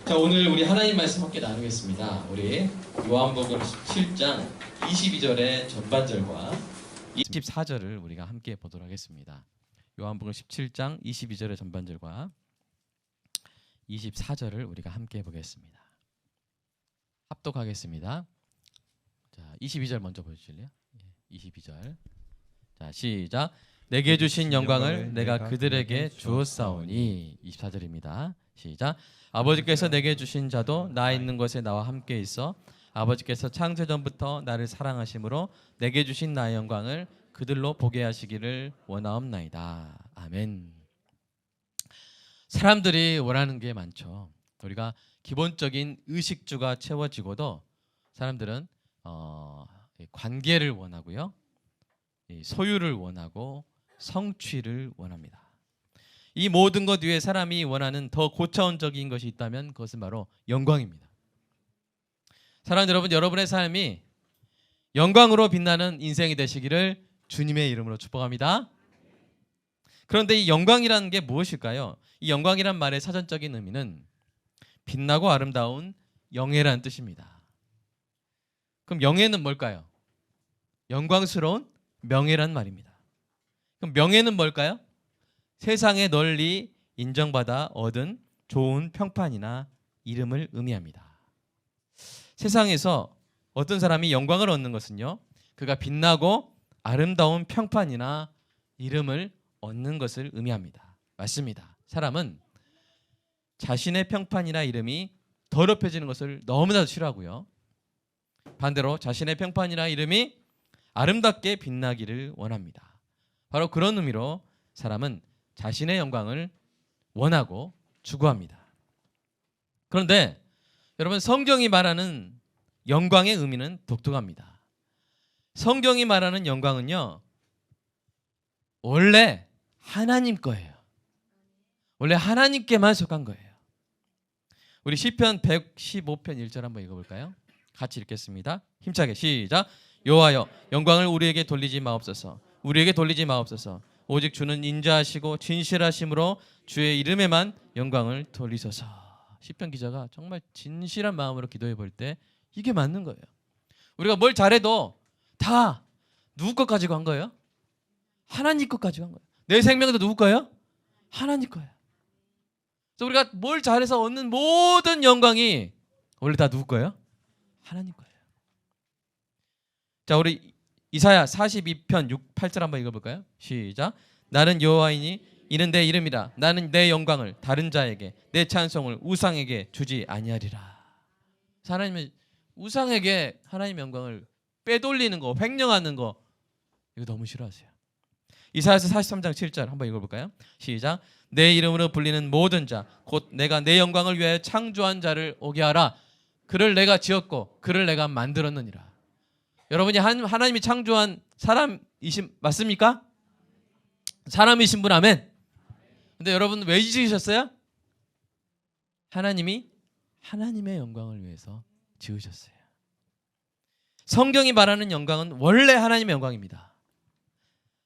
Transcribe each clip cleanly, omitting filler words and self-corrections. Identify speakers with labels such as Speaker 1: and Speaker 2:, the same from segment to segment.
Speaker 1: 자, 오늘 우리 하나님 말씀 함께 나누겠습니다. 우리 요한복음 17장 22절의 전반절과 24절을 우리가 함께 보도록 하겠습니다. 요한복음 17장 22절의 전반절과 24절을 우리가 함께 보겠습니다. 합독하겠습니다. 자, 22절 먼저 보여주실래요? 22절. 자, 시작. 내게 주신 영광을 내가 그들에게 주었사오니. 24절입니다. 시작. 아버지께서 내게 주신 자도 나 있는 곳에 나와 함께 있어 아버지께서 창세전부터 나를 사랑하심으로 내게 주신 나의 영광을 그들로 보게 하시기를 원하옵나이다. 아멘. 사람들이 원하는 게 많죠. 우리가 기본적인 의식주가 채워지고도 사람들은 관계를 원하고요, 소유를 원하고 성취를 원합니다. 이 모든 것 위에 사람이 원하는 더 고차원적인 것이 있다면 그것은 바로 영광입니다. 사랑하는 여러분, 여러분의 삶이 영광으로 빛나는 인생이 되시기를 주님의 이름으로 축복합니다. 그런데 이 영광이라는 게 무엇일까요? 이 영광이란 말의 사전적인 의미는 빛나고 아름다운 영예라는 뜻입니다. 그럼 영예는 뭘까요? 영광스러운 명예란 말입니다. 그럼 명예는 뭘까요? 세상에 널리 인정받아 얻은 좋은 평판이나 이름을 의미합니다. 세상에서 어떤 사람이 영광을 얻는 것은요, 그가 빛나고 아름다운 평판이나 이름을 얻는 것을 의미합니다. 맞습니다. 사람은 자신의 평판이나 이름이 더럽혀지는 것을 너무나도 싫어하고요, 반대로 자신의 평판이나 이름이 아름답게 빛나기를 원합니다. 바로 그런 의미로 사람은 자신의 영광을 원하고 추구합니다. 그런데 여러분, 성경이 말하는 영광의 의미는 독특합니다. 성경이 말하는 영광은요, 원래 하나님 거예요. 원래 하나님께만 속한 거예요. 우리 시편 115편 1절 한번 읽어볼까요? 같이 읽겠습니다. 힘차게 시작. 여호와여, 영광을 우리에게 돌리지 마옵소서. 우리에게 돌리지 마옵소서. 오직 주는 인자하시고 진실하심으로 주의 이름에만 영광을 돌리소서. 시편 기자가 정말 진실한 마음으로 기도해 볼 때 이게 맞는 거예요. 우리가 뭘 잘해도 다 누구 것 가지고 한 거예요? 하나님 것 가지고 한 거예요. 내 생명도 누구 거예요? 하나님 거예요. 그래서 우리가 뭘 잘해서 얻는 모든 영광이 원래 다 누구 거예요? 하나님 거예요. 자, 우리 이사야 42편 6, 8절 한번 읽어볼까요? 시작. 나는 여호와이니 이는 내 이름이라. 나는 내 영광을 다른 자에게, 내 찬송을 우상에게 주지 아니하리라. 하나님은 우상에게 하나님의 영광을 빼돌리는 거, 횡령하는 거, 이거 너무 싫어하세요. 이사야서 43장 7절 한번 읽어볼까요? 시작. 내 이름으로 불리는 모든 자, 곧 내가 내 영광을 위하여 창조한 자를 오게 하라. 그를 내가 지었고 그를 내가 만들었느니라. 여러분이 하나님이 창조한 사람이신 맞습니까? 사람이신 분 아멘. 근데 여러분 왜 지으셨어요? 하나님이 하나님의 영광을 위해서 지으셨어요. 성경이 말하는 영광은 원래 하나님의 영광입니다.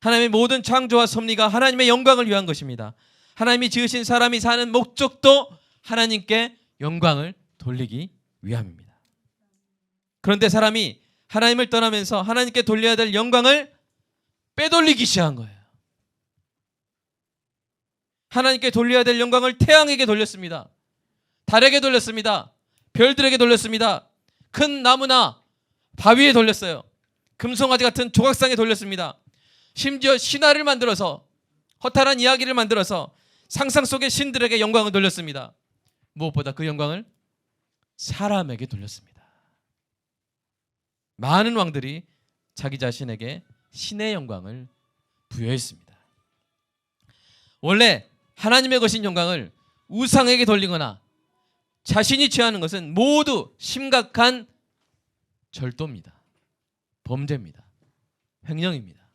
Speaker 1: 하나님의 모든 창조와 섭리가 하나님의 영광을 위한 것입니다. 하나님이 지으신 사람이 사는 목적도 하나님께 영광을 돌리기 위함입니다. 그런데 사람이 하나님을 떠나면서 하나님께 돌려야 될 영광을 빼돌리기 시작한 거예요. 하나님께 돌려야 될 영광을 태양에게 돌렸습니다. 달에게 돌렸습니다. 별들에게 돌렸습니다. 큰 나무나 바위에 돌렸어요. 금송아지 같은 조각상에 돌렸습니다. 심지어 신화를 만들어서, 허탈한 이야기를 만들어서 상상 속의 신들에게 영광을 돌렸습니다. 무엇보다 그 영광을 사람에게 돌렸습니다. 많은 왕들이 자기 자신에게 신의 영광을 부여했습니다. 원래 하나님의 것인 영광을 우상에게 돌리거나 자신이 취하는 것은 모두 심각한 절도입니다. 범죄입니다. 횡령입니다.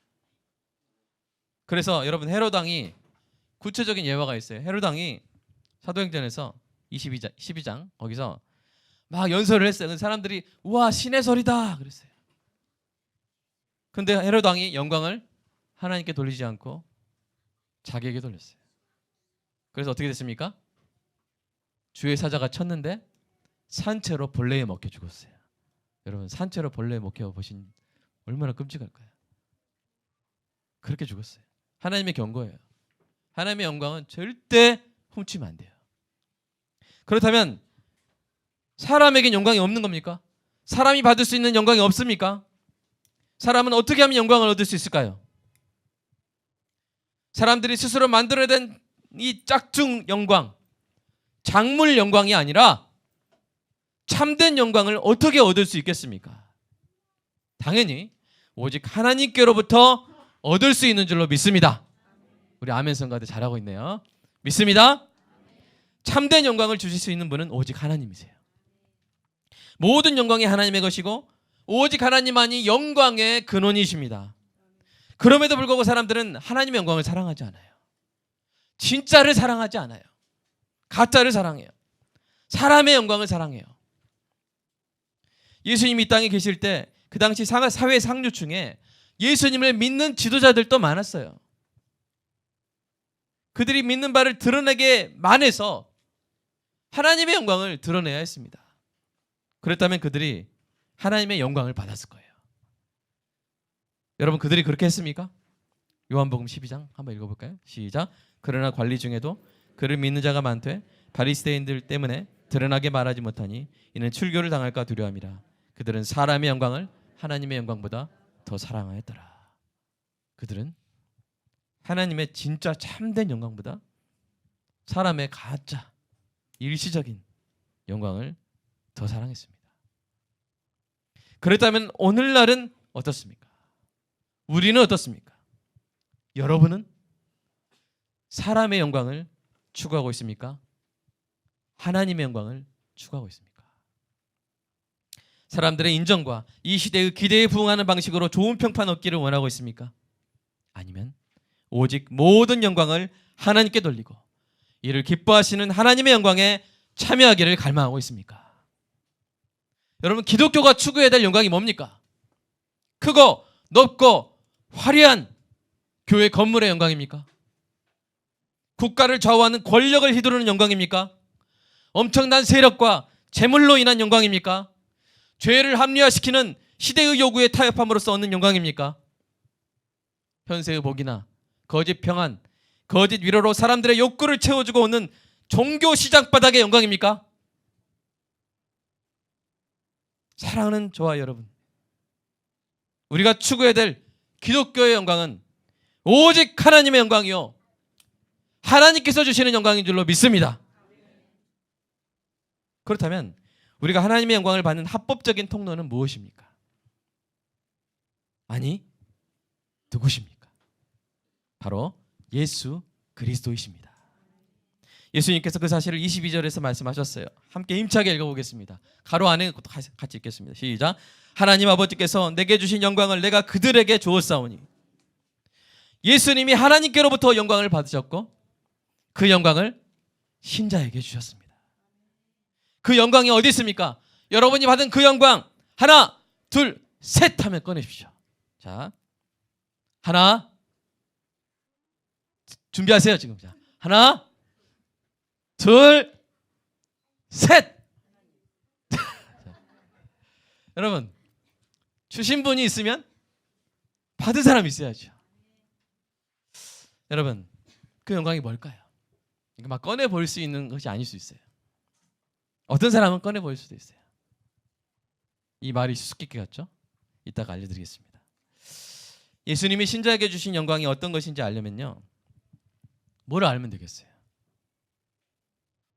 Speaker 1: 그래서 여러분, 헤롯 왕이 구체적인 예화가 있어요. 헤롯 왕이 사도행전에서 12장 거기서 막 연설을 했어요. 사람들이 우와, 신의 설이다 그랬어요. 근데 헤롯 왕이 영광을 하나님께 돌리지 않고 자기에게 돌렸어요. 그래서 어떻게 됐습니까? 주의 사자가 쳤는데 산채로 벌레에 먹혀 죽었어요. 여러분 산채로 벌레에 먹혀 보신 얼마나 끔찍할까요? 그렇게 죽었어요. 하나님의 경고예요. 하나님의 영광은 절대 훔치면 안 돼요. 그렇다면 사람에겐 영광이 없는 겁니까? 사람이 받을 수 있는 영광이 없습니까? 사람은 어떻게 하면 영광을 얻을 수 있을까요? 사람들이 스스로 만들어낸 이 짝퉁 영광, 작물 영광이 아니라 참된 영광을 어떻게 얻을 수 있겠습니까? 당연히 오직 하나님께로부터 얻을 수 있는 줄로 믿습니다. 우리 아멘 성가대 잘하고 있네요. 믿습니다. 참된 영광을 주실 수 있는 분은 오직 하나님이세요. 모든 영광이 하나님의 것이고 오직 하나님만이 영광의 근원이십니다. 그럼에도 불구하고 사람들은 하나님의 영광을 사랑하지 않아요. 진짜를 사랑하지 않아요. 가짜를 사랑해요. 사람의 영광을 사랑해요. 예수님이 이 땅에 계실 때 그 당시 사회 상류층에 예수님을 믿는 지도자들도 많았어요. 그들이 믿는 바를 드러내게 만해서 하나님의 영광을 드러내야 했습니다. 그렇다면 그들이 하나님의 영광을 받았을 거예요. 여러분 그들이 그렇게 했습니까? 요한복음 12장 한번 읽어볼까요? 시작. 그러나 관리 중에도 그를 믿는 자가 많되 바리새인들 때문에 드러나게 말하지 못하니 이는 출교를 당할까 두려움이라. 그들은 사람의 영광을 하나님의 영광보다 더 사랑하였더라. 그들은 하나님의 진짜 참된 영광보다 사람의 가짜 일시적인 영광을 더 사랑했습니다. 그렇다면 오늘날은 어떻습니까? 우리는 어떻습니까? 여러분은 사람의 영광을 추구하고 있습니까? 하나님의 영광을 추구하고 있습니까? 사람들의 인정과 이 시대의 기대에 부응하는 방식으로 좋은 평판 얻기를 원하고 있습니까? 아니면 오직 모든 영광을 하나님께 돌리고 이를 기뻐하시는 하나님의 영광에 참여하기를 갈망하고 있습니까? 여러분 기독교가 추구해야 될 영광이 뭡니까? 크고 넓고 화려한 교회 건물의 영광입니까? 국가를 좌우하는 권력을 휘두르는 영광입니까? 엄청난 세력과 재물로 인한 영광입니까? 죄를 합리화시키는 시대의 요구에 타협함으로써 얻는 영광입니까? 현세의 복이나 거짓 평안, 거짓 위로로 사람들의 욕구를 채워주고 오는 종교 시장 바닥의 영광입니까? 사랑하는 저와 여러분, 우리가 추구해야 될 기독교의 영광은 오직 하나님의 영광이요 하나님께서 주시는 영광인 줄로 믿습니다. 그렇다면 우리가 하나님의 영광을 받는 합법적인 통로는 무엇입니까? 아니, 누구십니까? 바로 예수 그리스도이십니다. 예수님께서 그 사실을 22절에서 말씀하셨어요. 함께 힘차게 읽어보겠습니다. 가로 안에 것도 같이 읽겠습니다. 시작. 하나님 아버지께서 내게 주신 영광을 내가 그들에게 주었사오니. 예수님이 하나님께로부터 영광을 받으셨고 그 영광을 신자에게 주셨습니다. 그 영광이 어디 있습니까? 여러분이 받은 그 영광 하나, 둘, 셋 하면 꺼내십시오. 자, 하나, 준비하세요 지금. 자, 하나, 둘, 셋. 여러분 주신 분이 있으면 받은 사람이 있어야죠. 여러분 그 영광이 뭘까요? 이거 막 꺼내 볼 수 있는 것이 아닐 수 있어요. 어떤 사람은 꺼내 볼 수도 있어요. 이 말이 수수께끼 같죠? 이따가 알려드리겠습니다. 예수님이 신자에게 주신 영광이 어떤 것인지 알려면요, 뭘 알면 되겠어요?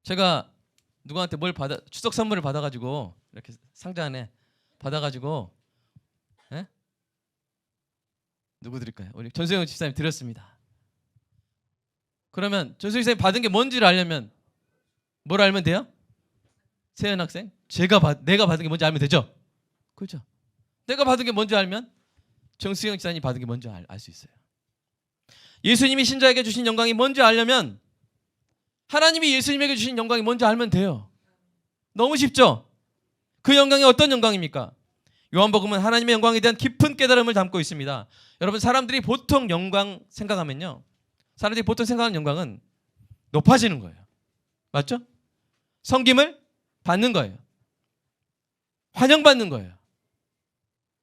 Speaker 1: 제가 누구한테 추석 선물을 받아가지고 이렇게 상자 안에 받아가지고, 에? 누구 드릴까요? 우리 전소영 집사님 드렸습니다. 그러면 전소영 집사님 받은 게 뭔지를 알려면 뭘 알면 돼요? 세연 학생, 내가 받은 게 뭔지 알면 되죠? 그렇죠? 내가 받은 게 뭔지 알면 정수영 집사님이 받은 게 뭔지 알 수 있어요. 예수님이 신자에게 주신 영광이 뭔지 알려면 하나님이 예수님에게 주신 영광이 뭔지 알면 돼요. 너무 쉽죠? 그 영광이 어떤 영광입니까? 요한복음은 하나님의 영광에 대한 깊은 깨달음을 담고 있습니다. 여러분 사람들이 보통 영광 생각하면요, 사람들이 보통 생각하는 영광은 높아지는 거예요. 맞죠? 섬김을 받는 거예요. 환영받는 거예요.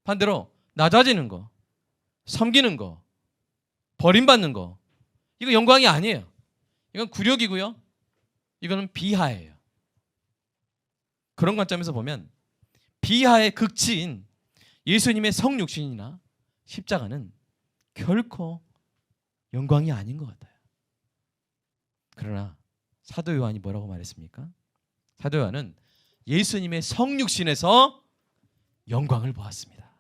Speaker 1: 반대로 낮아지는 거, 섬기는 거, 버림받는 거, 이거 영광이 아니에요. 이건 굴욕이고요. 이거는 비하예요. 그런 관점에서 보면 비하의 극치인 예수님의 성육신이나 십자가는 결코 영광이 아닌 것 같아요. 그러나 사도 요한이 뭐라고 말했습니까? 사도 요한은 예수님의 성육신에서 영광을 보았습니다.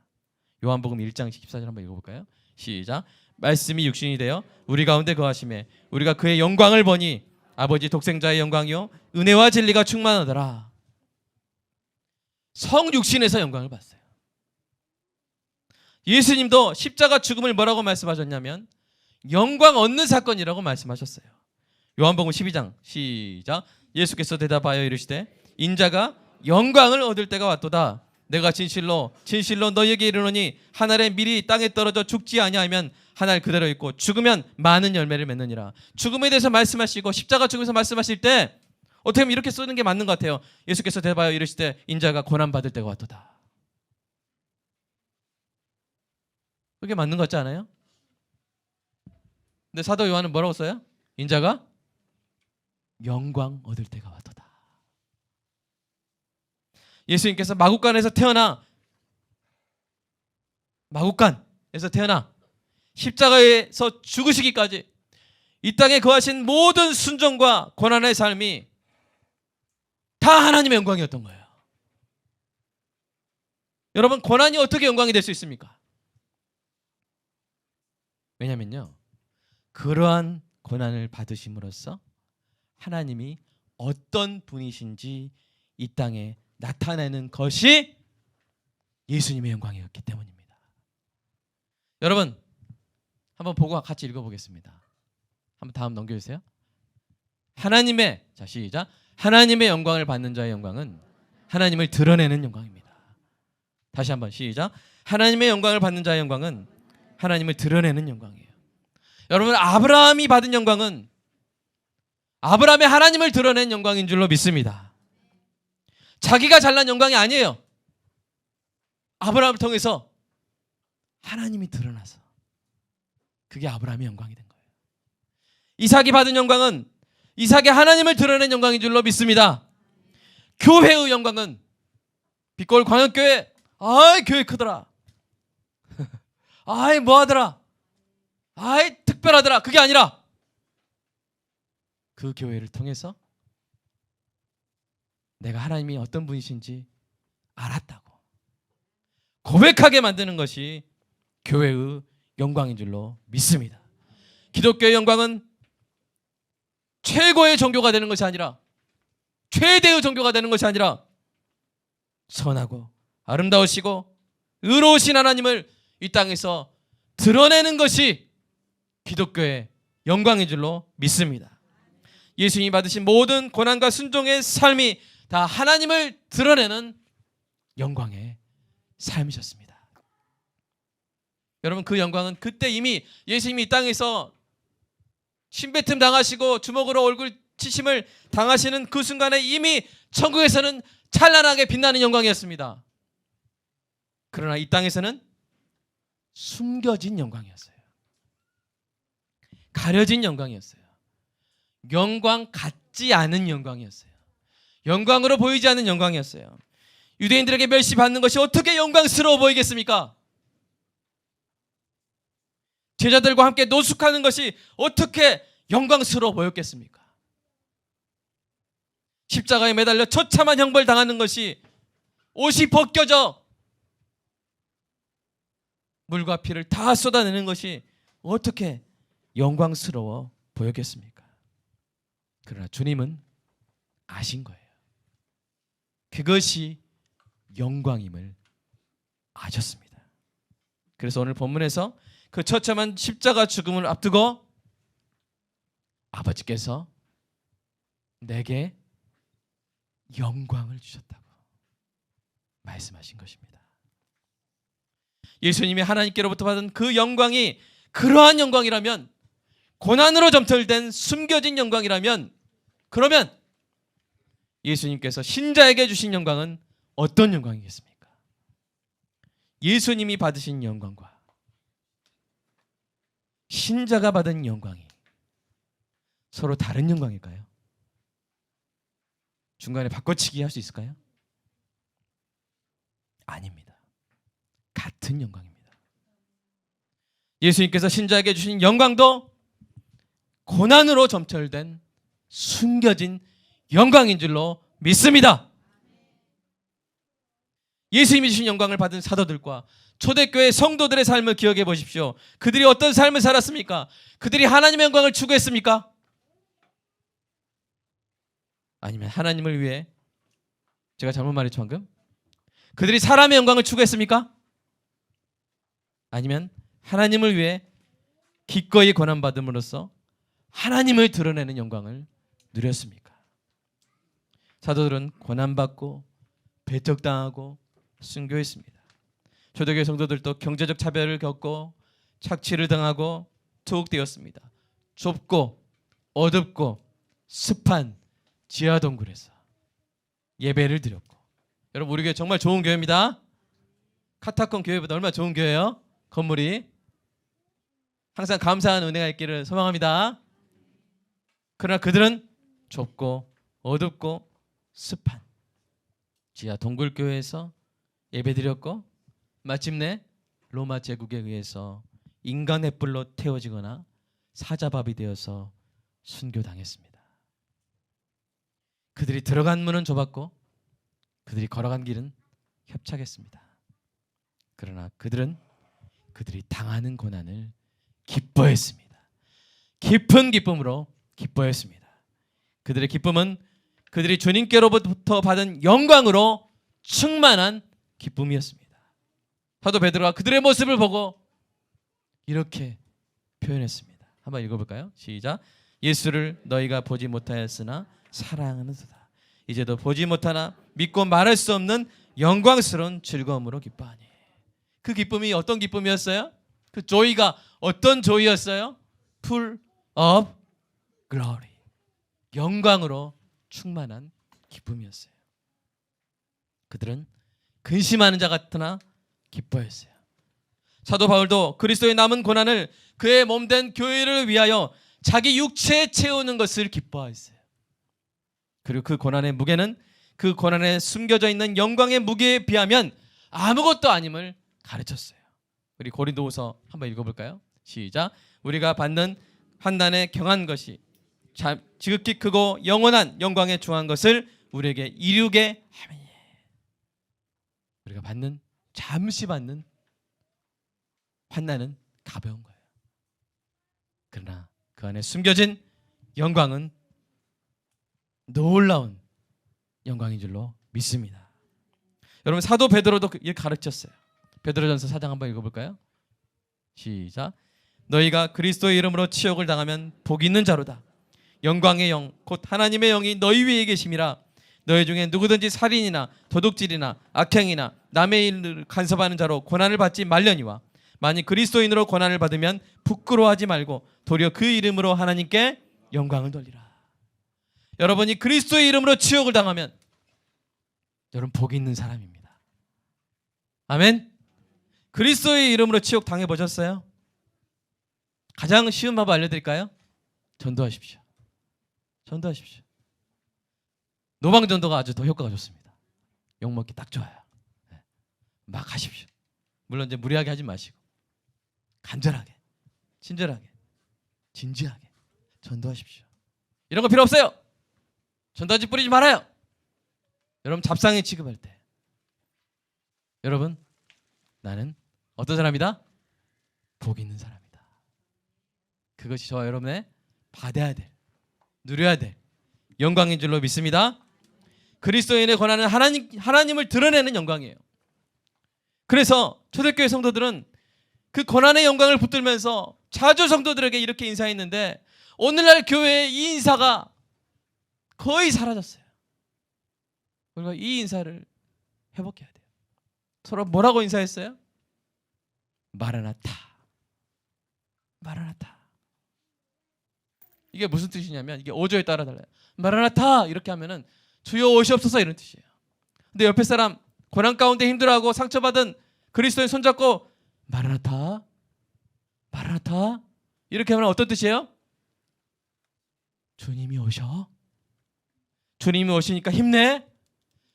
Speaker 1: 요한복음 1장 14절 한번 읽어볼까요? 시작. 말씀이 육신이 되어 우리 가운데 거하심에 우리가 그의 영광을 보니 아버지 독생자의 영광이요 은혜와 진리가 충만하더라. 성육신에서 영광을 봤어요. 예수님도 십자가 죽음을 뭐라고 말씀하셨냐면 영광 얻는 사건이라고 말씀하셨어요. 요한복음 12장 시작. 예수께서 대답하여 이르시되 인자가 영광을 얻을 때가 왔도다. 내가 진실로 너희에게 이르노니 한 알의 밀이 땅에 떨어져 죽지 아니하면 한 알 그대로 있고 죽으면 많은 열매를 맺느니라. 죽음에 대해서 말씀하시고 십자가 죽음에서 말씀하실 때 어떻게 보면 이렇게 쓰는 게 맞는 것 같아요. 예수께서 대답하여 이르시되 인자가 고난받을 때가 왔도다. 그게 맞는 것 같지 않아요? 근데 사도 요한은 뭐라고 써요? 인자가 영광 얻을 때가 왔도다. 예수님께서 마구간에서 태어나 십자가에서 죽으시기까지 이 땅에 거하신 모든 순종과 고난의 삶이 다 하나님의 영광이었던 거예요. 여러분, 고난이 어떻게 영광이 될 수 있습니까? 왜냐면요, 그러한 고난을 받으심으로써 하나님이 어떤 분이신지 이 땅에 나타내는 것이 예수님의 영광이었기 때문입니다. 여러분, 한번 보고 같이 읽어보겠습니다. 한번 다음 넘겨주세요. 시작. 하나님의 영광을 받는 자의 영광은 하나님을 드러내는 영광입니다. 다시 한번 시작. 하나님의 영광을 받는 자의 영광은 하나님을 드러내는 영광이에요. 여러분, 아브라함이 받은 영광은 아브라함의 하나님을 드러낸 영광인 줄로 믿습니다. 자기가 잘난 영광이 아니에요. 아브라함을 통해서 하나님이 드러나서 그게 아브라함의 영광이 된 거예요. 이삭이 받은 영광은 이삭의 하나님을 드러낸 영광인 줄로 믿습니다. 교회의 영광은 빛골 광역교회, 아이 교회 크더라, 아이 뭐하더라, 아이 특별하더라, 그게 아니라 그 교회를 통해서 내가 하나님이 어떤 분이신지 알았다고 고백하게 만드는 것이 교회의 영광인 줄로 믿습니다. 기독교의 영광은 최고의 종교가 되는 것이 아니라, 최대의 종교가 되는 것이 아니라 선하고 아름다우시고 의로우신 하나님을 이 땅에서 드러내는 것이 기독교의 영광인 줄로 믿습니다. 예수님이 받으신 모든 고난과 순종의 삶이 다 하나님을 드러내는 영광의 삶이셨습니다. 여러분, 그 영광은 그때 이미 예수님이 이 땅에서 침뱉음 당하시고 주먹으로 얼굴 치심을 당하시는 그 순간에 이미 천국에서는 찬란하게 빛나는 영광이었습니다. 그러나 이 땅에서는 숨겨진 영광이었어요. 가려진 영광이었어요. 영광 같지 않은 영광이었어요. 영광으로 보이지 않는 영광이었어요. 유대인들에게 멸시받는 것이 어떻게 영광스러워 보이겠습니까? 제자들과 함께 노숙하는 것이 어떻게 영광스러워 보였겠습니까? 십자가에 매달려 처참한 형벌 당하는 것이 옷이 벗겨져 물과 피를 다 쏟아내는 것이 어떻게 영광스러워 보였겠습니까? 그러나 주님은 아신 거예요. 그것이 영광임을 아셨습니다. 그래서 오늘 본문에서 그 처참한 십자가 죽음을 앞두고 아버지께서 내게 영광을 주셨다고 말씀하신 것입니다. 예수님이 하나님께로부터 받은 그 영광이 그러한 영광이라면, 고난으로 점철된 숨겨진 영광이라면, 그러면 예수님께서 신자에게 주신 영광은 어떤 영광이겠습니까? 예수님이 받으신 영광과 신자가 받은 영광이 서로 다른 영광일까요? 중간에 바꿔치기 할 수 있을까요? 아닙니다. 같은 영광입니다. 예수님께서 신자에게 주신 영광도 고난으로 점철된 숨겨진 영광인 줄로 믿습니다. 예수님이 주신 영광을 받은 사도들과 초대교회 성도들의 삶을 기억해 보십시오. 그들이 어떤 삶을 살았습니까? 그들이 하나님의 영광을 추구했습니까? 아니면 하나님을 위해, 제가 잘못 말했죠 방금? 그들이 사람의 영광을 추구했습니까? 아니면 하나님을 위해 기꺼이 고난받음으로써 하나님을 드러내는 영광을 누렸습니까? 사도들은 고난받고 배척당하고 순교했습니다. 초대교회 성도들도 경제적 차별을 겪고 착취를 당하고 투옥되었습니다. 좁고 어둡고 습한 지하 동굴에서 예배를 드렸고, 여러분 우리 교회 정말 좋은 교회입니다. 카타콤 교회보다 얼마나 좋은 교회예요? 건물이. 항상 감사한 은혜가 있기를 소망합니다. 그러나 그들은 좁고 어둡고 습한 지하 동굴교회에서 예배드렸고, 마침내 로마 제국에 의해서 인간 횃불로 태워지거나 사자밥이 되어서 순교당했습니다. 그들이 들어간 문은 좁았고 그들이 걸어간 길은 협착했습니다. 그러나 그들은 그들이 당하는 고난을 기뻐했습니다. 깊은 기쁨으로 기뻐했습니다. 그들의 기쁨은 그들이 주님께로부터 받은 영광으로 충만한 기쁨이었습니다. 사도 베드로가 그들의 모습을 보고 이렇게 표현했습니다. 한번 읽어볼까요? 시작. 예수를 너희가 보지 못하였으나 사랑하는도다. 이제도 보지 못하나 믿고 말할 수 없는 영광스러운 즐거움으로 기뻐하니. 그 기쁨이 어떤 기쁨이었어요? 그 조이가 어떤 조이였어요? Full of glory. 영광으로 충만한 기쁨이었어요. 그들은 근심하는 자 같으나 기뻐했어요. 사도 바울도 그리스도의 남은 고난을 그의 몸된 교회를 위하여 자기 육체에 채우는 것을 기뻐했어요. 그리고 그 고난의 무게는 그 고난에 숨겨져 있는 영광의 무게에 비하면 아무것도 아님을 가르쳤어요. 우리 고린도후서 한번 읽어볼까요? 시작. 우리가 받는 환난에 경한 것이 지극히 크고 영원한 영광에 중한 것을 우리에게 이루게 하매니. 우리가 받는, 잠시 받는 환난은 가벼운 거예요. 그러나 그 안에 숨겨진 영광은 놀라운 영광인 줄로 믿습니다. 여러분 사도 베드로도 이렇게 가르쳤어요. 베드로전서 4장 한번 읽어볼까요? 시작. 너희가 그리스도의 이름으로 치욕을 당하면 복이 있는 자로다. 영광의 영 곧 하나님의 영이 너희 위에 계심이라. 너희 중에 누구든지 살인이나 도둑질이나 악행이나 남의 일을 간섭하는 자로 고난을 받지 말려니와 만일 그리스도인으로 고난을 받으면 부끄러워하지 말고 도리어 그 이름으로 하나님께 영광을 돌리라. 여러분이 그리스도의 이름으로 치욕을 당하면 여러분 복이 있는 사람입니다. 아멘. 그리스도의 이름으로 치욕 당해보셨어요? 가장 쉬운 방법 알려드릴까요? 전도하십시오. 전도하십시오. 노방전도가 아주 더 효과가 좋습니다. 욕먹기 딱 좋아요. 막 하십시오. 물론 이제 무리하게 하지 마시고 간절하게, 친절하게, 진지하게 전도하십시오. 이런 거 필요 없어요. 전도지 뿌리지 말아요. 여러분 잡상에 취급할 때 여러분 나는 어떤 사람이다? 복 있는 사람이다. 그것이 저와 여러분의 받아야 될, 누려야 될 영광인 줄로 믿습니다. 그리스도인의 권한은 하나님을 드러내는 영광이에요. 그래서 초대교회 성도들은 그 권한의 영광을 붙들면서 자주 성도들에게 이렇게 인사했는데 오늘날 교회의 이 인사가 거의 사라졌어요. 우리가 이 인사를 회복해야 돼요. 서로 뭐라고 인사했어요? 마라나타. 마라나타. 이게 무슨 뜻이냐면 이게 어조에 따라 달라요. 마라나타 이렇게 하면은 주여 오시옵소서 이런 뜻이에요. 근데 옆에 사람 고난 가운데 힘들어하고 상처받은 그리스도인 손잡고 마라나타 마라나타 이렇게 하면 어떤 뜻이에요? 주님이 오셔. 주님이 오시니까 힘내.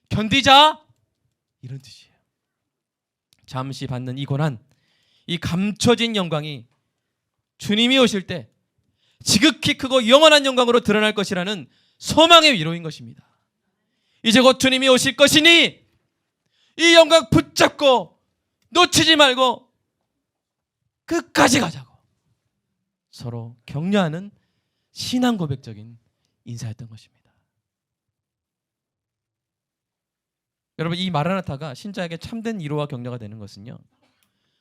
Speaker 1: 견디자. 이런 뜻이에요. 잠시 받는 이 고난, 이 감춰진 영광이 주님이 오실 때 지극히 크고 영원한 영광으로 드러날 것이라는 소망의 위로인 것입니다. 이제 곧 주님이 오실 것이니 이 영광 붙잡고 놓치지 말고 끝까지 가자고 서로 격려하는 신앙 고백적인 인사였던 것입니다. 여러분, 이 마라나타가 신자에게 참된 위로와 격려가 되는 것은요,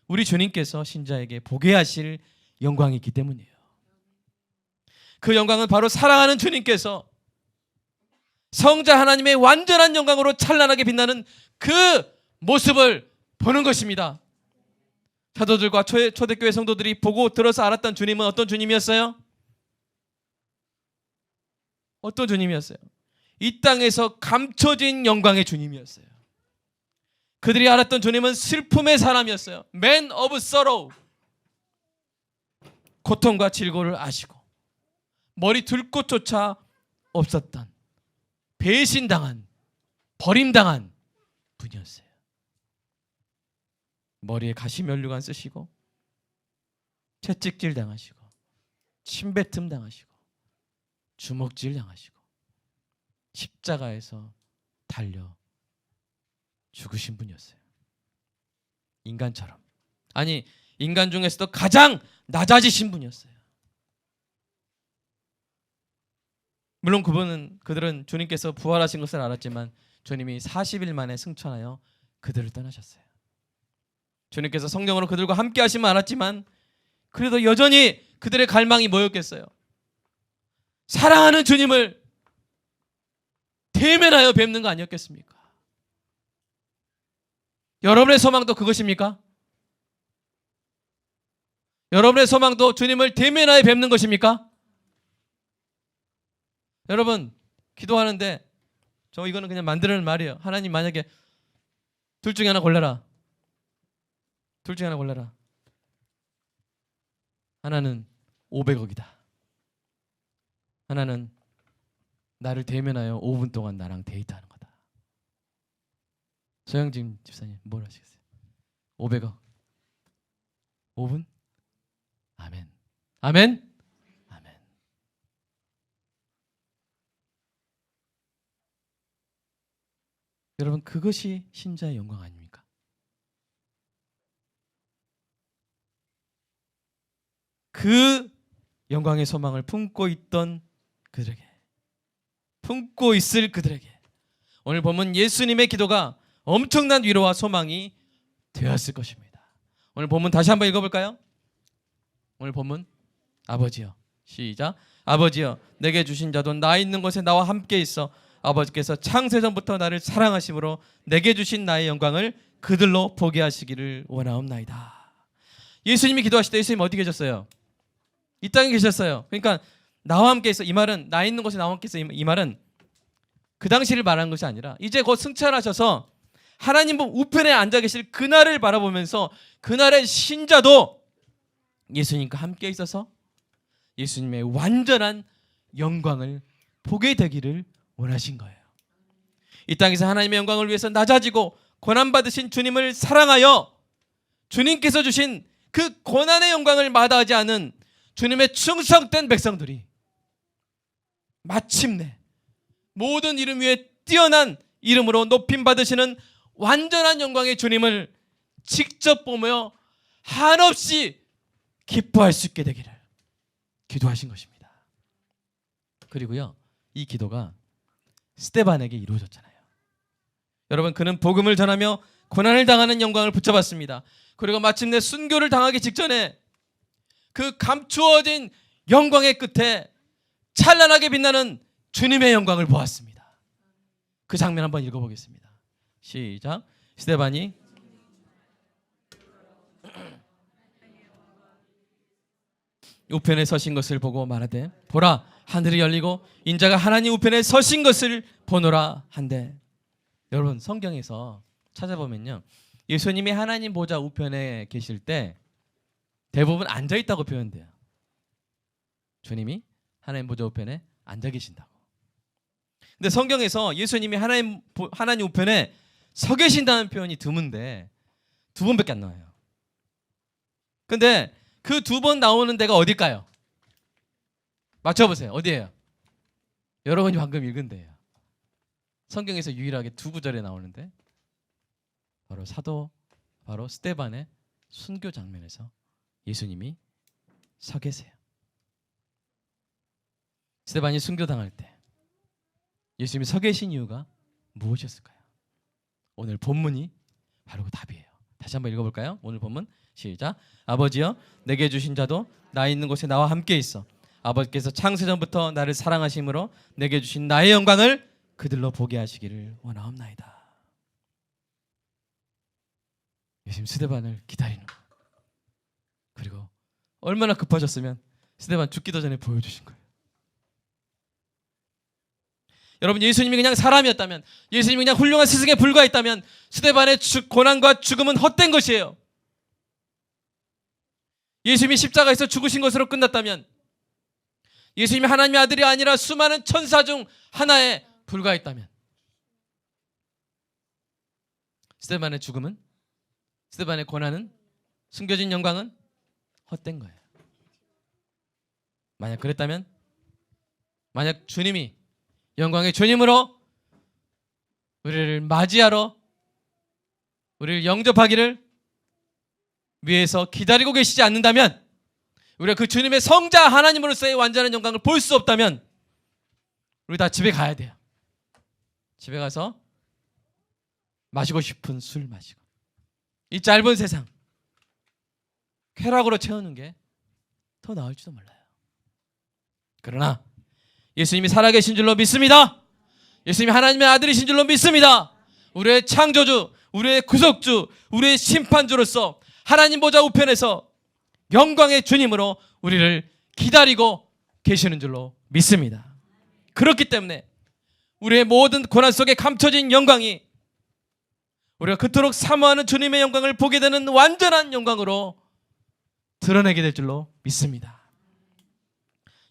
Speaker 1: 우리 주님께서 신자에게 보게 하실 영광이 있기 때문이에요. 그 영광은 바로 사랑하는 주님께서 성자 하나님의 완전한 영광으로 찬란하게 빛나는 그 모습을 보는 것입니다. 사도들과 초대교회 성도들이 보고 들어서 알았던 주님은 어떤 주님이었어요? 어떤 주님이었어요? 이 땅에서 감춰진 영광의 주님이었어요. 그들이 알았던 주님은 슬픔의 사람이었어요. Man of sorrow. 고통과 질고를 아시고 머리 들 곳조차 없었던 배신당한 버림당한 분이었어요. 머리에 가시면류관 쓰시고 채찍질 당하시고 침뱉음 당하시고 주먹질 당하시고 십자가에서 달려 죽으신 분이었어요. 인간처럼. 아니, 인간 중에서도 가장 낮아지신 분이었어요. 물론 그들은 주님께서 부활하신 것을 알았지만 주님이 40일 만에 승천하여 그들을 떠나셨어요. 주님께서 성령으로 그들과 함께 하시면 알았지만 그래도 여전히 그들의 갈망이 뭐였겠어요? 사랑하는 주님을 대면하여 뵙는 거 아니었겠습니까? 여러분의 소망도 그것입니까? 여러분의 소망도 주님을 대면하여 뵙는 것입니까? 여러분, 기도하는데 이거는 그냥 만드는 말이에요. 하나님, 만약에 둘 중에 하나 골라라. 둘 중에 하나 골라라. 하나는 500억이다. 하나는 나를 대면하여 5분 동안 나랑 데이트하는 거다. 소영진 집사님, 뭘 하시겠어요? 500억 5분? 아멘. 아멘. 아멘. 여러분, 그것이 신자의 영광 아닙니까? 그 영광의 소망을 품고 있던 그들에게, 품고 있을 그들에게 오늘 보면 예수님의 기도가 엄청난 위로와 소망이 되었을 것입니다. 오늘 본문 다시 한번 읽어볼까요? 오늘 본문, 아버지여, 시작. 아버지여, 내게 주신 자도 나 있는 곳에 나와 함께 있어 아버지께서 창세전부터 나를 사랑하심으로 내게 주신 나의 영광을 그들로 보게 하시기를 원하옵나이다. 예수님이 기도하실 때 예수님 어디 계셨어요? 이 땅에 계셨어요. 그러니까 나와 함께 있어, 이 말은 나 있는 곳에 나와 함께 있어, 이 말은 그 당시를 말하는 것이 아니라 이제 곧 승천하셔서 하나님 우편에 앉아 계실 그날을 바라보면서 그날의 신자도 예수님과 함께 있어서 예수님의 완전한 영광을 보게 되기를 원하신 거예요. 이 땅에서 하나님의 영광을 위해서 낮아지고 고난받으신 주님을 사랑하여 주님께서 주신 그 고난의 영광을 마다하지 않은 주님의 충성된 백성들이 마침내 모든 이름 위에 뛰어난 이름으로 높임 받으시는 완전한 영광의 주님을 직접 보며 한없이 기뻐할 수 있게 되기를 기도하신 것입니다. 그리고요, 이 기도가 스데반에게 이루어졌잖아요. 여러분, 그는 복음을 전하며 고난을 당하는 영광을 붙잡았습니다. 그리고 마침내 순교를 당하기 직전에 그 감추어진 영광의 끝에 찬란하게 빛나는 주님의 영광을 보았습니다. 그 장면 한번 읽어보겠습니다. 시작. 스데반이 우편에 서신 것을 보고 말하되 보라 하늘이 열리고 인자가 하나님 우편에 서신 것을 보노라 한대. 여러분 성경에서 찾아보면요, 예수님이 하나님 보좌 우편에 계실 때 대부분 앉아 있다고 표현돼요. 주님이 하나님 보좌 우편에 앉아 계신다고. 근데 성경에서 예수님이 하나님 우편에 서 계신다는 표현이 드문데 2번밖에 안 나와요. 근데 그 2번 나오는 데가 어딜까요? 맞춰보세요. 어디예요? 여러분이 방금 읽은 데예요. 성경에서 유일하게 2구절에 나오는데 바로 스데반의 순교 장면에서 예수님이 서 계세요. 스데반이 순교당할 때 예수님이 서 계신 이유가 무엇이었을까요? 오늘 본문이 바로 그 답이에요. 다시 한번 읽어볼까요? 오늘 본문 시작. 아버지여 내게 주신 자도 나 있는 곳에 나와 함께 있어. 아버지께서 창세전부터 나를 사랑하심으로 내게 주신 나의 영광을 그들로 보게 하시기를 원하옵나이다. 예수님 스데반을 기다리는 거. 그리고 얼마나 급하셨으면 스데반 죽기도 전에 보여주신 거예요. 여러분 예수님이 그냥 사람이었다면, 예수님이 그냥 훌륭한 스승에 불과했다면 스데반의 고난과 죽음은 헛된 것이에요. 예수님이 십자가에서 죽으신 것으로 끝났다면, 예수님이 하나님의 아들이 아니라 수많은 천사 중 하나에 불과했다면 스데반의 죽음은, 스데반의 고난은, 숨겨진 영광은 헛된 거예요. 만약 그랬다면, 만약 주님이 영광의 주님으로 우리를 맞이하러, 우리를 영접하기를 위해서 기다리고 계시지 않는다면, 우리가 그 주님의 성자 하나님으로서의 완전한 영광을 볼 수 없다면 우리 다 집에 가야 돼요. 집에 가서 마시고 싶은 술 마시고 이 짧은 세상 쾌락으로 채우는 게 더 나을지도 몰라요. 그러나 예수님이 살아계신 줄로 믿습니다. 예수님이 하나님의 아들이신 줄로 믿습니다. 우리의 창조주, 우리의 구속주, 우리의 심판주로서 하나님 보좌 우편에서 영광의 주님으로 우리를 기다리고 계시는 줄로 믿습니다. 그렇기 때문에 우리의 모든 고난 속에 감춰진 영광이 우리가 그토록 사모하는 주님의 영광을 보게 되는 완전한 영광으로 드러내게 될 줄로 믿습니다.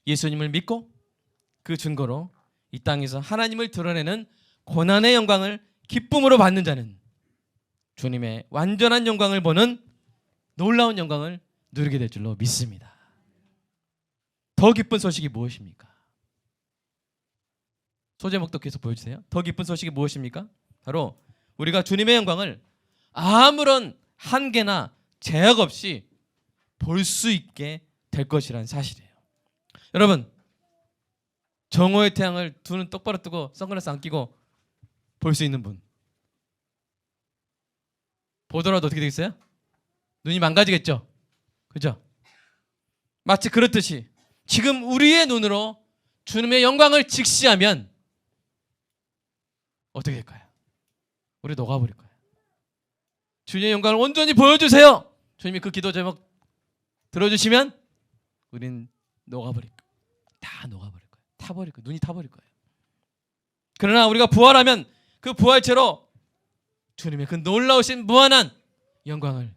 Speaker 1: 예수님을 믿고 그 증거로 이 땅에서 하나님을 드러내는 고난의 영광을 기쁨으로 받는 자는 주님의 완전한 영광을 보는 놀라운 영광을 누리게 될 줄로 믿습니다. 더 기쁜 소식이 무엇입니까? 소제목도 계속 보여주세요. 더 기쁜 소식이 무엇입니까? 바로 우리가 주님의 영광을 아무런 한계나 제약 없이 볼 수 있게 될 것이라는 사실이에요. 여러분, 정오의 태양을 두 눈 똑바로 뜨고 선글라스 안 끼고 볼 수 있는 분, 보더라도 어떻게 되겠어요? 눈이 망가지겠죠? 그죠? 마치 그렇듯이 지금 우리의 눈으로 주님의 영광을 직시하면 어떻게 될까요? 우리 녹아버릴 거예요. 주님의 영광을 온전히 보여주세요. 주님이 그 기도 제목 들어주시면 우린 녹아버릴 거예요. 다 녹아버릴 거예요. 타버릴 거예요. 눈이 타버릴 거예요. 그러나 우리가 부활하면 그 부활체로 주님의 그 놀라우신 무한한 영광을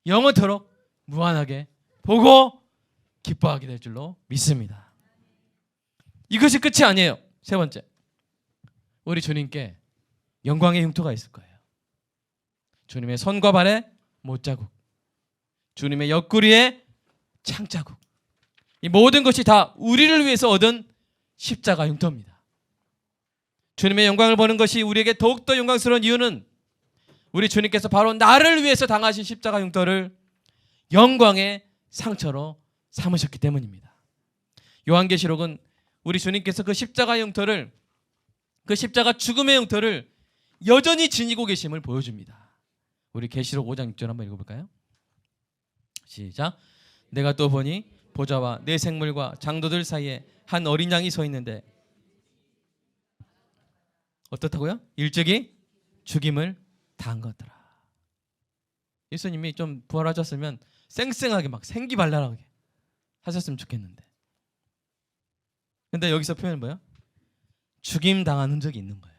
Speaker 1: 영원토록 무한하게 보고 기뻐하게 될 줄로 믿습니다. 이것이 끝이 아니에요. 세 번째, 우리 주님께 영광의 흉터가 있을 거예요. 주님의 손과 발의 못자국, 주님의 옆구리의 창자국, 이 모든 것이 다 우리를 위해서 얻은 십자가 흉터입니다. 주님의 영광을 보는 것이 우리에게 더욱더 영광스러운 이유는 우리 주님께서 바로 나를 위해서 당하신 십자가 흉터를 영광의 상처로 삼으셨기 때문입니다. 요한계시록은 우리 주님께서 그 십자가 흉터를, 그 십자가 죽음의 흉터를 여전히 지니고 계심을 보여줍니다. 우리 계시록 5장 6절 한번 읽어볼까요? 시작. 내가 또 보니 보좌와 네 생물과 장도들 사이에 한 어린 양이 서 있는데 어떻다고요? 일찍이 죽임을 당한 것더라. 예수님이 좀 부활하셨으면 쌩쌩하게 막 생기발랄하게 하셨으면 좋겠는데. 근데 여기서 표현은 뭐야? 죽임 당한 흔적이 있는 거예요.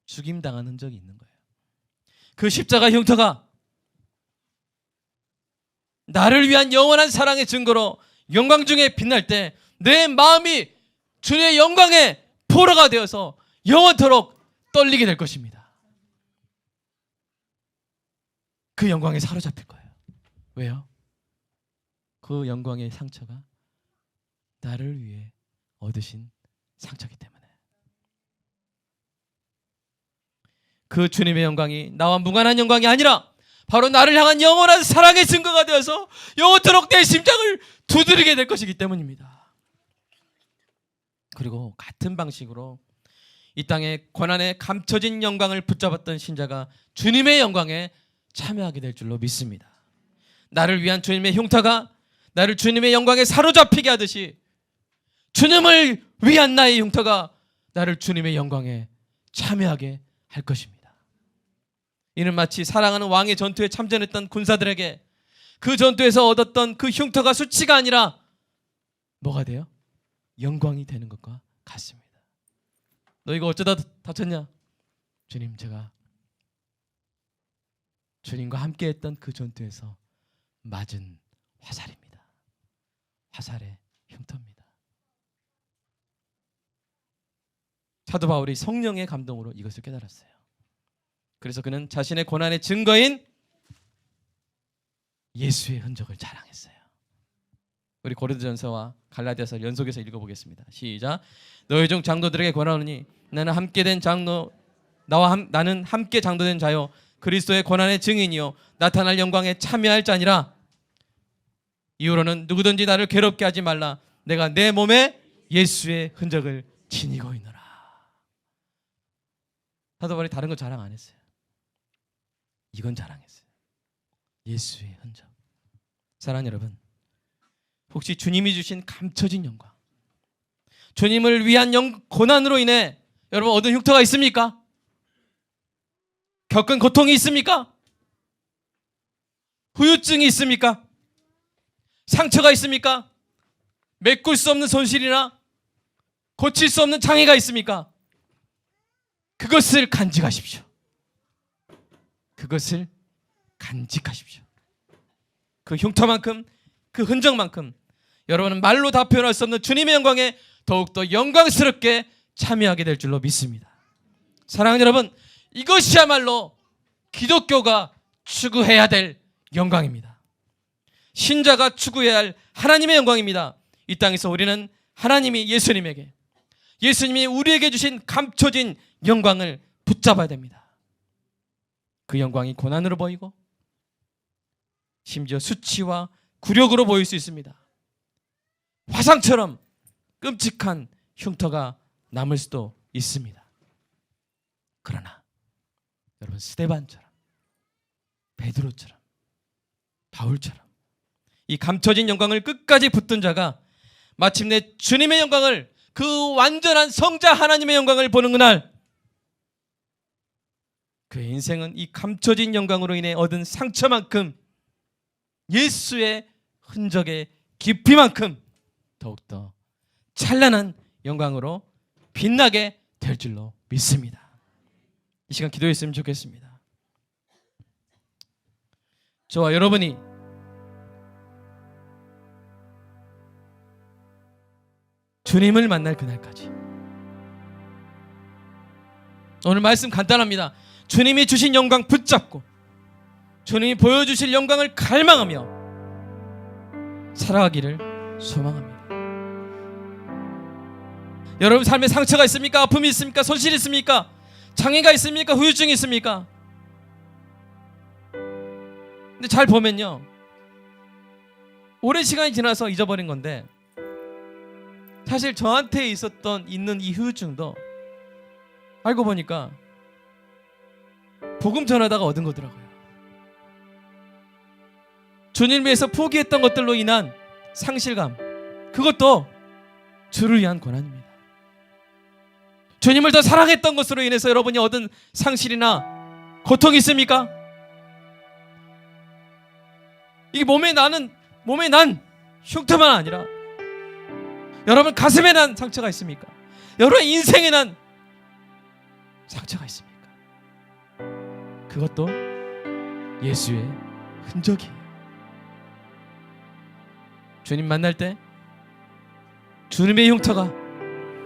Speaker 1: 죽임 당한 흔적이 있는 거예요. 그 십자가 흉터가 나를 위한 영원한 사랑의 증거로 영광 중에 빛날 때 내 마음이 주의 영광의 포로가 되어서 영원토록 떨리게 될 것입니다. 그 영광에 사로잡힐 거예요. 왜요? 그 영광의 상처가 나를 위해 얻으신 상처이기 때문에. 그 주님의 영광이 나와 무관한 영광이 아니라 바로 나를 향한 영원한 사랑의 증거가 되어서 영원토록 내 심장을 두드리게 될 것이기 때문입니다. 그리고 같은 방식으로 이 땅의 고난에 감춰진 영광을 붙잡았던 신자가 주님의 영광에 참여하게 될 줄로 믿습니다. 나를 위한 주님의 흉터가 나를 주님의 영광에 사로잡히게 하듯이 주님을 위한 나의 흉터가 나를 주님의 영광에 참여하게 할 것입니다. 이는 마치 사랑하는 왕의 전투에 참전했던 군사들에게 그 전투에서 얻었던 그 흉터가 수치가 아니라 뭐가 돼요? 영광이 되는 것과 같습니다. 너 이거 어쩌다 다쳤냐? 주님, 제가 주님과 함께 했던 그 전투에서 맞은 화살입니다. 화살의 흉터입니다. 사도 바울이 성령의 감동으로 이것을 깨달았어요. 그래서 그는 자신의 고난의 증거인 예수의 흔적을 자랑했어요. 우리 고린도전서와 갈라디아서 연속해서 읽어보겠습니다. 시작. 너희 중 장로들에게 권하노니 나는 함께된 장로 나는 함께 장로된 자요 그리스도의 고난의 증인이요 나타날 영광에 참여할 자니라. 이후로는 누구든지 나를 괴롭게 하지 말라. 내가 내 몸에 예수의 흔적을 지니고 있노라. 사도 바울이 다른 거 자랑 안 했어요. 이건 자랑했어요. 예수의 흔적. 사랑하는 여러분, 혹시 주님이 주신 감춰진 영광, 주님을 위한 고난으로 인해 여러분 얻은 흉터가 있습니까? 겪은 고통이 있습니까? 후유증이 있습니까? 상처가 있습니까? 메꿀 수 없는 손실이나 고칠 수 없는 장애가 있습니까? 그것을 간직하십시오. 그것을 간직하십시오. 그 흉터만큼, 그 흔적만큼 여러분은 말로 다 표현할 수 없는 주님의 영광에 더욱더 영광스럽게 참여하게 될 줄로 믿습니다. 사랑하는 여러분, 이것이야말로 기독교가 추구해야 될 영광입니다. 신자가 추구해야 할 하나님의 영광입니다. 이 땅에서 우리는 하나님이 예수님이 우리에게 주신 감춰진 영광을 붙잡아야 됩니다. 그 영광이 고난으로 보이고 심지어 수치와 굴욕으로 보일 수 있습니다. 화상처럼 끔찍한 흉터가 남을 수도 있습니다. 그러나 여러분, 스데반처럼, 베드로처럼, 바울처럼 이 감춰진 영광을 끝까지 붙든 자가 마침내 주님의 영광을, 그 완전한 성자 하나님의 영광을 보는 그날, 그의 인생은 이 감춰진 영광으로 인해 얻은 상처만큼, 예수의 흔적의 깊이만큼 더욱더 찬란한 영광으로 빛나게 될 줄로 믿습니다. 이 시간 기도했으면 좋겠습니다. 저와 여러분이 주님을 만날 그날까지, 오늘 말씀 간단합니다. 주님이 주신 영광 붙잡고 주님이 보여주실 영광을 갈망하며 살아가기를 소망합니다. 여러분 삶에 상처가 있습니까? 아픔이 있습니까? 손실이 있습니까? 장애가 있습니까? 후유증이 있습니까? 근데 잘 보면요, 오랜 시간이 지나서 잊어버린 건데 사실 저한테 있는 이 후유증도 알고 보니까 복음 전하다가 얻은 거더라고요. 주님을 위해서 포기했던 것들로 인한 상실감, 그것도 주를 위한 고난입니다. 주님을 더 사랑했던 것으로 인해서 여러분이 얻은 상실이나 고통이 있습니까? 이게 몸에 난 흉터만 아니라 여러분 가슴에 난 상처가 있습니까? 여러분 인생에 난 상처가 있습니까? 그것도 예수의 흔적이에요. 주님 만날 때 주님의 흉터가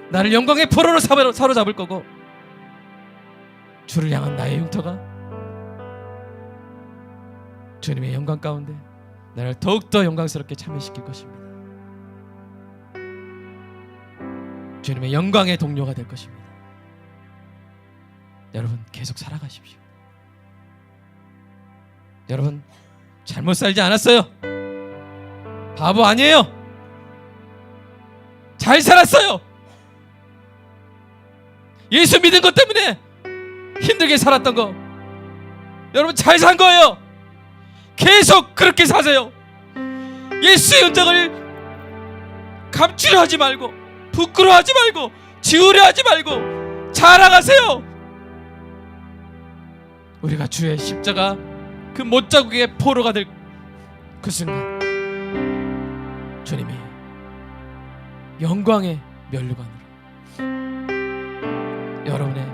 Speaker 1: 나를 영광의 포로로 사로잡을 거고, 주를 향한 나의 흉터가 주님의 영광 가운데 나를 더욱더 영광스럽게 참여시킬 것입니다. 주님의 영광의 동료가 될 것입니다. 여러분 계속 살아가십시오. 여러분 잘못 살지 않았어요. 바보 아니에요. 잘 살았어요. 예수 믿은 것 때문에 힘들게 살았던 거, 여러분 잘 산 거예요. 계속 그렇게 사세요. 예수의 흔적을 감추려 하지 말고, 부끄러워하지 말고, 지우려 하지 말고 자랑하세요. 우리가 주의 십자가 그 못자국의 포로가 될 그 순간 주님이 영광의 면류관으로 여러분의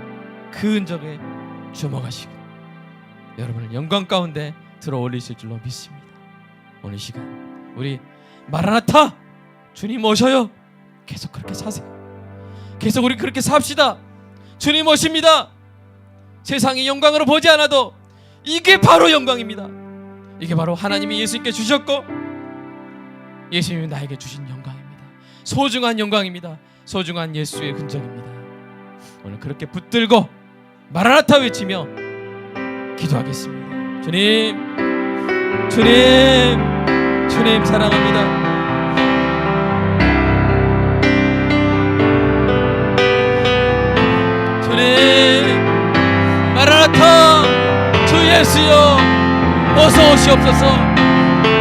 Speaker 1: 그 흔적에 주목하시고 여러분을 영광 가운데 들어 올리실 줄로 믿습니다. 오늘 시간 우리 마라나타, 주님 오셔요. 계속 그렇게 사세요. 계속 우리 그렇게 삽시다. 주님 오십니다. 세상이 영광으로 보지 않아도 이게 바로 영광입니다. 이게 바로 하나님이 예수님께 주셨고 예수님이 나에게 주신 영광입니다. 소중한 영광입니다. 소중한 예수의 흔적입니다. 오늘 그렇게 붙들고 마라나타 외치며 기도하겠습니다. 주님, 주님, 주님 사랑합니다. 주님, 마라나타, 주 예수여 어서 오시옵소서.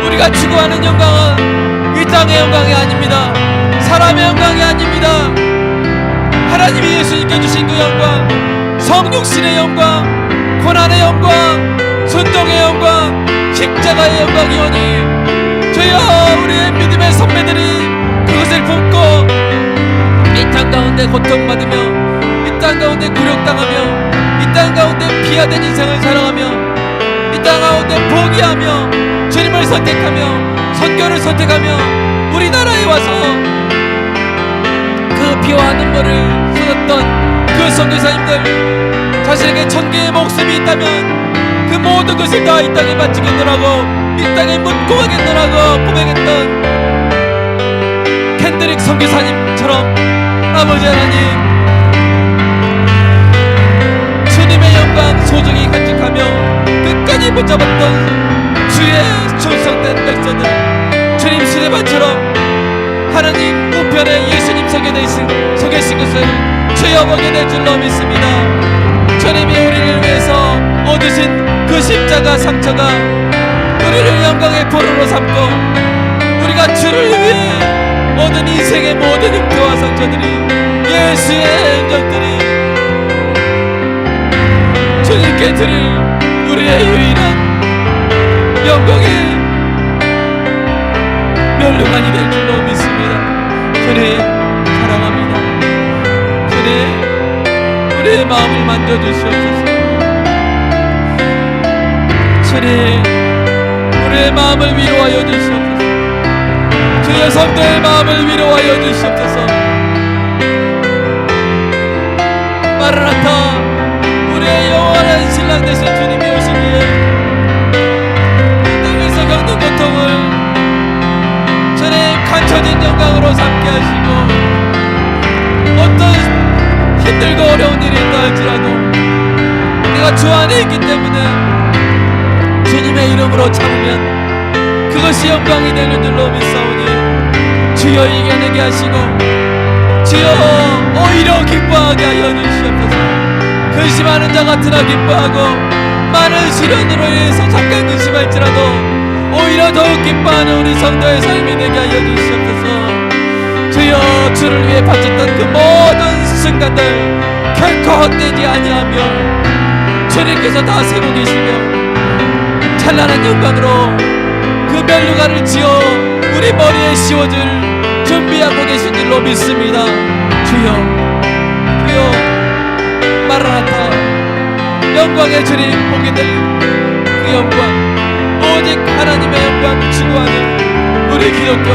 Speaker 1: 우리가 추구하는 영광은 이 땅의 영광이 아닙니다. 사람의 영광이 아닙니다. 하나님이 예수님께 주신 그 영광, 성육신의 영광, 고난의 영광, 순종의 영광, 십자가의 영광이오니 주여 우리의 믿음의 선배들이 그것을 품고 이 땅 가운데 고통받으며, 이 땅 가운데 굴욕당하며, 이 땅 가운데 비하된 인생을 살아가며, 이 땅 가운데 포기하며 주님을 선택하며 선교를 선택하며 우리나라에 와서 그 피와 눈물을 쏟았던 그 선교사님들, 자신에게 1000개의 목숨이 있다면 그 모든 것을 다 이 땅에 바치겠노라고, 이 땅에 묻고하겠노라고 고백했던 캔드릭 선교사님처럼 아버지 하나님, 주님의 영광 소중히 간직하며 끝까지 붙잡았던 주의 충성된 백성들, 주님 시대반처럼 하나님 우편에 예수님 서게 계신 것을 주여 보게 될 줄로 믿습니다. 주님이 우리를 위해서 얻으신 그 십자가 상처가 우리를 영광의 포로로 삼고, 우리가 주를 위해 얻은 인생의 모든 흉터와 상처들이, 예수의 흔적들이 주님께 드릴 우리의 유일한 영광의 면류관이 될 줄로 믿습니다. 주님 사랑합니다. 주님 우리의 마음을 만져주시옵소서. 주님 우리의 마음을 위로하여 주시옵소서. 주의 성도의 마음을 위로하여 주시옵소서. 마라나타, 우리의 영원한 신랑 되신 주님이 오시기에 이 땅에서 겪는 고통을 주님 감춰진 영광으로 삼게 하시고, 어떤 힘들고 어려운 일이 있다 할지라도 내가 주 안에 있기 때문에 주님의 이름으로 참으면 그것이 영광이 되는 줄로 믿사오니 주여 이겨내게 하시고 주여 오히려 기뻐하게 하여 주시옵소서. 근심하는 자 같으나 기뻐하고 많은 시련으로 인해서 잠깐 근심할지라도 오히려 더욱 기뻐하는 우리 성도의 삶이 되게 하여 주시옵소서. 주여 주를 위해 바쳤던 그 모든 순간들 결코 헛되지 아니하며 주님께서 다 세고 계시며 찬란한 영광으로 그 면류관을 지어 우리 머리에 씌워줄 준비하고 계신 줄로 믿습니다. 주여, 주여, 마라나타, 영광의 주님 보게 될 그 영광, 오직 하나님의 영광 추구하는 우리 기독교,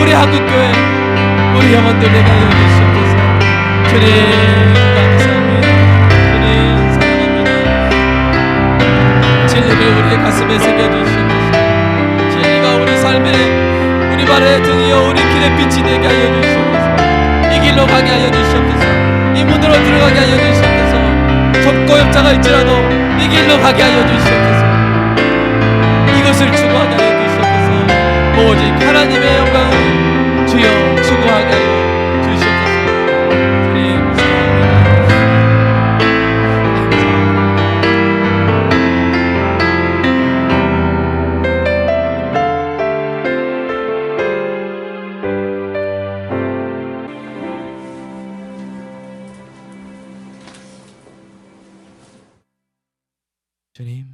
Speaker 1: 우리 한국교회, 우리 영혼들 내가 여기시옵소서. 주님 감사합니다. 주님 사랑합니다. 진리를 우리의 가슴에 새겨주시옵소서. 진리가 우리 삶에, 우리 발의 등이여 우리 길의 빛이 되게 하여 주시옵소서. 이 길로 가게 하여 주시옵소서. 이 문으로 들어가게 하여 주시옵소서. 좁고 협자가 있지라도 이 길로 가게 하여 주시옵소서. 이것을 추구하게 하여 주시옵소서. 오직 하나님의 영광을 주여 추구하게 하여 주시옵소서. 주님 사랑합니다. 주님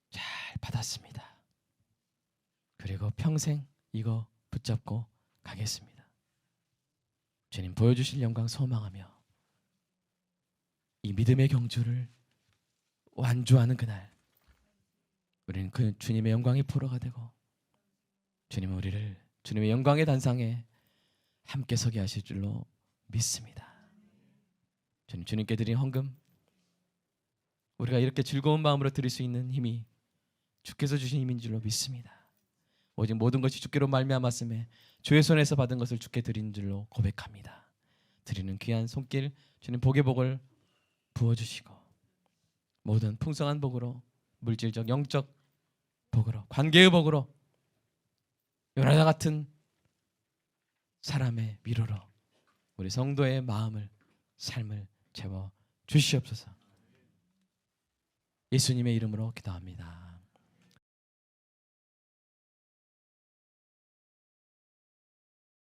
Speaker 1: 잘 받았습니다. 그리고 평생 이거 붙잡고 가겠습니다. 주님 보여주실 영광 소망하며 이 믿음의 경주를 완주하는 그날 우리는 그 주님의 영광의 포로가 되고 주님은 우리를 주님의 영광의 단상에 함께 서게 하실 줄로 믿습니다. 주님, 주님께 드린 헌금 우리가 이렇게 즐거운 마음으로 드릴 수 있는 힘이 주께서 주신 힘인 줄로 믿습니다. 오직 모든 것이 주께로 말미암았음에 주의 손에서 받은 것을 주께 드린 줄로 고백합니다. 드리는 귀한 손길 주님 복의 복을 부어주시고 모든 풍성한 복으로 물질적 영적 복으로 관계의 복으로 요나다 같은 사람의 위로로 우리 성도의 마음을 삶을 채워 주시옵소서. 예수님의 이름으로 기도합니다.